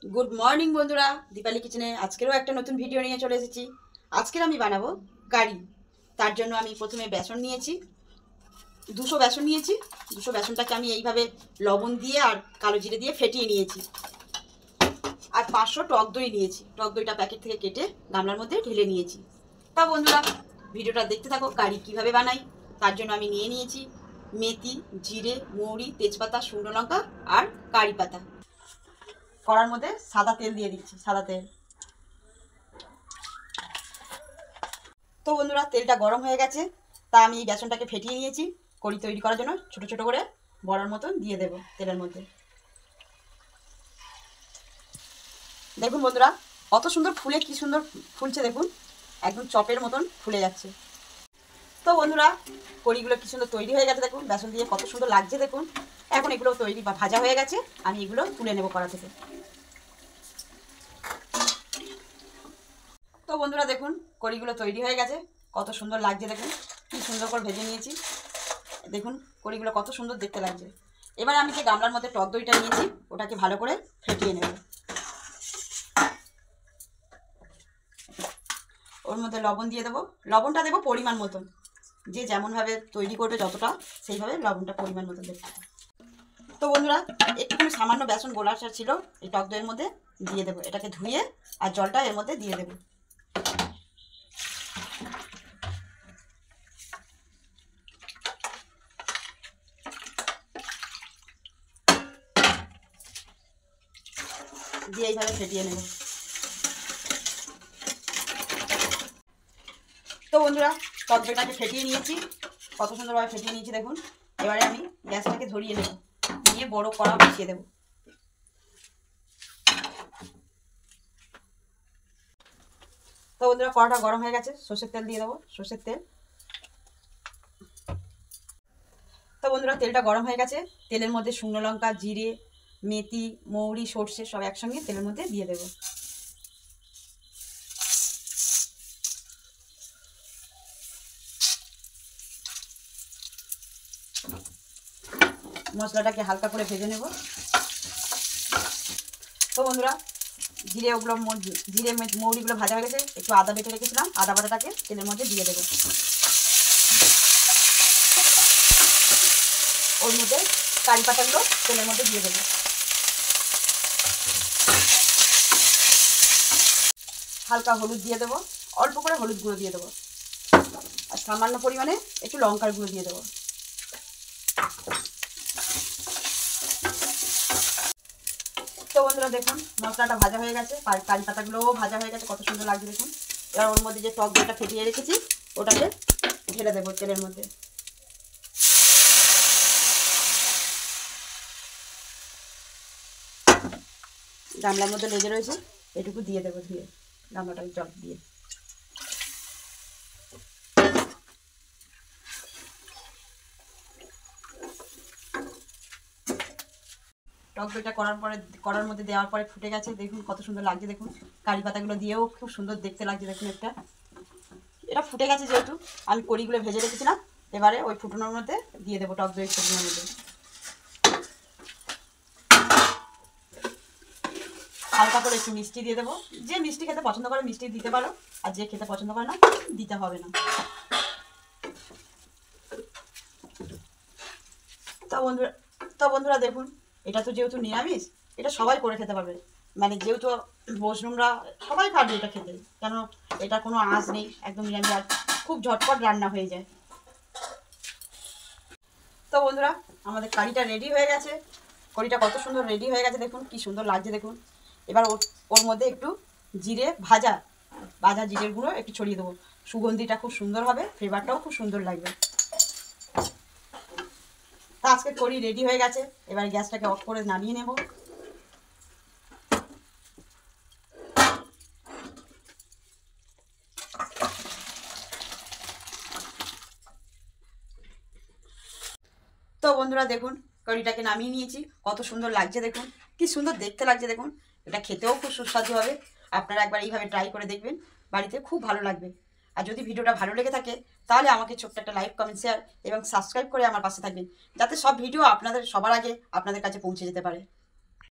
Good morning বন্ধুরা, দীপালি কিচেনে আজকেরও একটা নতুন ভিডিও নিয়ে চলে এসেছি। আজকের আমি বানাবো কারি। তার জন্য আমি প্রথমে বেসন নিয়েছি, 200 বেসন নিয়েছি। 200 বেসনটাকে আমি এইভাবে লবণ দিয়ে আর কালো জিরে দিয়ে ফেটিয়ে নিয়েছি। আর 500 টক দই নিয়েছি। টক দইটা প্যাকেট থেকে কেটে গামলার মধ্যে ঢেলে নিয়েছি। তা বন্ধুরা, ভিডিওটা দেখতে থাকো কারি কীভাবে বানাই। তার জন্য আমি নিয়ে নিয়েছি মেথি, জিরে, মৌরি, তেজপাতা, শুকনো লঙ্কা আর কারি পাতা। কড়ার মধ্যে সাদা তেল দিয়ে দিচ্ছি, সাদা তেল। তো বন্ধুরা, তেলটা গরম হয়ে গেছে। তা আমি এই বেসনটাকে ফেটিয়ে নিয়েছি কড়ি তৈরি করার জন্য। ছোট ছোট করে বড়ার মতন দিয়ে দেব তেলের মধ্যে। দেখুন বন্ধুরা, কত সুন্দর ফুলে, কি সুন্দর ফুলছে দেখুন, একদম চপের মতন ফুলে যাচ্ছে। তো বন্ধুরা, কড়িগুলো কি সুন্দর তৈরি হয়ে গেছে দেখুন, বেসন দিয়ে কত সুন্দর লাগছে দেখুন। এখন এগুলো তৈরি বা ভাজা হয়ে গেছে, আমি এগুলো তুলে নেব কড়া থেকে। তো বন্ধুরা দেখুন, কড়িগুলো তৈরি হয়ে গেছে, কত সুন্দর লাগছে দেখুন, কি সুন্দর করে ভেজে নিয়েছি। দেখুন কড়িগুলো কত সুন্দর দেখতে লাগছে। এবার আমি যে গামলার মধ্যে টক দইটা নিয়েছি, ওটাকে ভালো করে ফেটিয়ে নেব। ওর মধ্যে লবণ দিয়ে দেবো। লবণটা দেবো পরিমাণ মতন, যে যেমনভাবে তৈরি করবে যতটা, সেইভাবে লবণটা পরিমাণ মতন দেবো। তো বন্ধুরা, একটুখানি সামান্য বেসন গোলাটা ছিল এই টক দইয়ের মধ্যে দিয়ে দেবো। এটাকে ধুয়ে আর জলটা এর মধ্যে দিয়ে দেবো। দিয়ে এইভাবে ফেটিয়ে নেব। তো বন্ধুরা, টক দইটাকে ফেটিয়ে নিয়েছি, কত সুন্দরভাবে ফেটিয়ে নিয়েছি দেখুন। এবারে আমি গ্যাসটাকে ধরিয়ে নেব, নিয়ে বড় কড়া বসিয়ে দেব। তো বন্ধুরা, কড়াটা গরম হয়ে গেছে, সর্ষের তেল দিয়ে দেবো, সর্ষের তেল। তো বন্ধুরা, তেলটা গরম হয়ে গেছে, তেলের মধ্যে শুকনো লঙ্কা, জিরে, মেথি, মৌরি, সর্ষে সব একসঙ্গে তেলের মধ্যে দিয়ে দেবো। মশলাটাকে হালকা করে ভেজে নেব। তো বন্ধুরা, জিরে মৌরিগুলো ভাজা হয়ে গেছে। একটু আদা বেটে রেখেছিলাম, আদা বাটাটাকে তেলের মধ্যে দিয়ে দেবো। ওর মধ্যে কারি পাতাগুলো তেলের মধ্যে দিয়ে দেবো। হালকা হলুদ দিয়ে দেবো, অল্প করে হলুদ গুঁড়ো দিয়ে দেবো, আর সামান্য পরিমাণে একটু লঙ্কার গুঁড়ো দিয়ে দেবো। তো বন্ধুরা দেখুন, মশলাটা ভাজা হয়ে গেছে, কারি পাতাগুলোও ভাজা হয়ে গেছে, কত সুন্দর লাগছে দেখুন। এবার ওর মধ্যে যে টক দইটা ফেটিয়ে রেখেছি, ওটাকে ঢেলে দেবো তেলের মধ্যে। গামলার মধ্যে লেগে রয়েছে, এটুকু দিয়ে দেবো ধুয়ে, গামলাটাকে জল দিয়ে। টক দইটা করার মধ্যে দেওয়ার পরে ফুটে গেছে দেখুন, কত সুন্দর লাগছে দেখুন। কারি পাতাগুলো দিয়েও খুব সুন্দর দেখতে লাগছে দেখুন। এটা ফুটে গেছে যেহেতু, আমি কড়িগুলো ভেজে রেখেছিলাম, এবারে ওই ফুটনোর মধ্যে দিয়ে দেবো, টক দই ফুটনোর মধ্যে। হালকা করে একটু মিষ্টি দিয়ে দেবো। যে মিষ্টি খেতে পছন্দ করে মিষ্টি দিতে পারো, আর যে খেতে পছন্দ করে না দিতে হবে না। তো বন্ধুরা দেখুন, এটা তো যেহেতু নিরামিষ, এটা সবাই করে খেতে পারবে। মানে যেহেতু মশরুমরা সবাই পারবে এটা খেতে, কেন এটা কোনো আঁচ নেই, একদম নিরামিষ, আর খুব ঝটপট রান্না হয়ে যায়। তো বন্ধুরা, আমাদের কারিটা রেডি হয়ে গেছে। কারিটা কত সুন্দর রেডি হয়ে গেছে দেখুন, কি সুন্দর লাগছে দেখুন। এবার ওর মধ্যে একটু জিরে ভাজা জিরের গুঁড়ো একটু ছড়িয়ে দেবো। সুগন্ধিটা খুব সুন্দর হবে, ফ্লেভারটাও খুব সুন্দর লাগবে। তা আজকে করি রেডি হয়ে গেছে, এবার গ্যাসটাকে অফ করে নামিয়ে নেব। তো বন্ধুরা দেখুন, কারিটাকে নামিয়ে নিয়েছি, কত সুন্দর লাগছে দেখুন, কি সুন্দর দেখতে লাগছে দেখুন। এটা খেতেও খুব সুস্বাদু হবে। আপনারা একবার এইভাবে ট্রাই করে দেখবেন, বাড়িতে খুব ভালো লাগবে। আর যদি ভিডিওটা ভালো লেগে থাকে, তাহলে আমাকে ছোট্ট একটা লাইক, কমেন্ট, শেয়ার এবং সাবস্ক্রাইব করে আমার পাশে থাকবেন, যাতে সব ভিডিও আপনাদের সবার আগে আপনাদের কাছে পৌঁছে যেতে পারে।